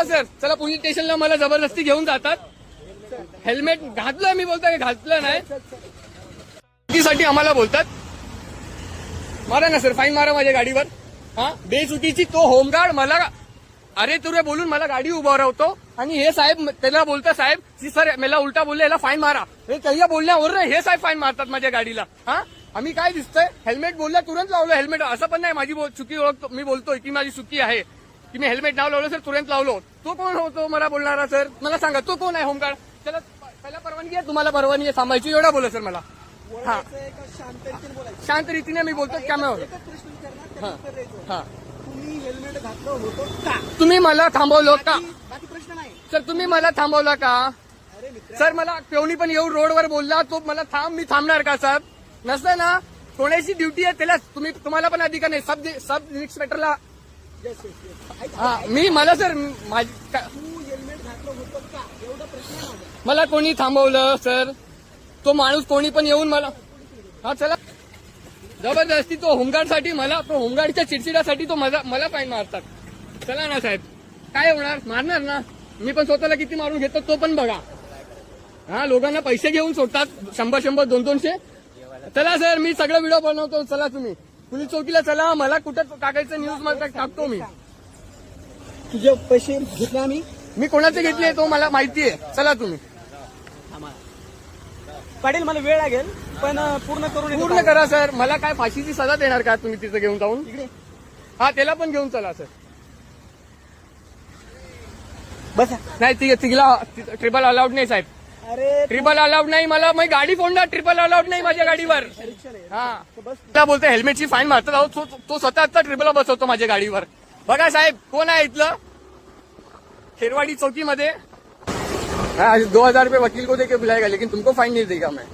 Sir चला police स्टेशनला मला जबरदस्ती घेऊन जातात. हेल्मेट घातलं मी बोलतोय घातलं नाही साठी आम्हाला बोलतात. मारा ना सर, फाईन मारा माझ्या गाडीवर. हा बेचुकीची तो होमगार्ड मला अरे तुरे बोलून मला गाडी उभारवतो आणि हे साहेब त्याला बोलता साहेब की सर मला उलटा बोलले याला फाईन मारा. हे काही बोलण्यावर हे साहेब फाईन मारतात माझ्या गाडीला. हा आम्ही काय दिसतंय हेल्मेट बोलला तुरंत लावलं हेल्मेट. असं पण नाही माझी चुकी ओळखतो मी बोलतोय की माझी चुकी आहे की मी हेल्मेट नाव लावलं सर तुरंत लावलो. तो कोण होतो मला बोलणारा सर मला सांगा तो कोण आहे होमगार्ड. त्याला पहिला परवानगी आहे तुम्हाला परवानगी आहे थांबायची एवढा बोला सर मला. हा शांत रीतीने मी बोलतो कॅमेरावर. हा तुम्ही हेल्मेट घातलं होतं का? तुम्ही मला थांबवलं का बाकी प्रश्न नाही. सर. तुम्ही मला थांबवलं का सर. मला पेवणी पण येऊन रोडवर बोलला तो मला थांब मी थांबणार का सर. नसतं ना कोणाची ड्युटी आहे त्याला तुम्हाला पण अधिकार नाही. सब इन्स्पेक्टरला हा मी मला सर माझी तू हेल्मेट घातलं होतं का एवढा प्रश्न आहे माझा. मला कोणी थांबवलं सर. तो माणूस कोणी पण येऊन मला हा चला जबरदस्ती तो होमगार्डसाठी मला तो होमगार्डच्या चिडचिडासाठी तो मला फाईन मारतात. चला ना साहेब काय होणार मारणार ना. मी पण स्वतःला किती मारून घेतो तो पण बघा. हा लोकांना पैसे घेऊन सोडतात 100-100 200-200. चला सर मी सगळं व्हिडिओ बनवतो. चला तुम्ही पोलीस चौकीला चला. मला कुठं टाकायचं न्यूज मध्ये टाकतो मी. तुझे पैसे घेतले आम्ही. मी कोणाचे घेतले तो मला माहिती आहे. चला तुम्ही पाटील मला वेळ लागेल पण पूर्ण करा सर. मला काय फाशीची सजा देणार का तुम्ही तिथं घेऊन जाऊन. इकडे हा त्याला पण घेऊन चला सर. बसा. नाही तिला ट्रिपल अलाउड नाही साहेब. अरे ट्रिपल अलाउड नाही. मला मग गाडी फोडणार. ट्रिपल अलाउड नाही माझ्या गाडीवर. हा त्याला बोलतो हेल्मेटची फाईन मारतात अहो. तो स्वतःचा ट्रिपल बसवतो माझ्या गाडीवर. बघा साहेब कोण आहे इथलं खेरवाडी चौकीमध्ये. 2000 रुपये वकील को देके बुलाएगा लेकिन तुमको फाइन नहीं देगा मैं.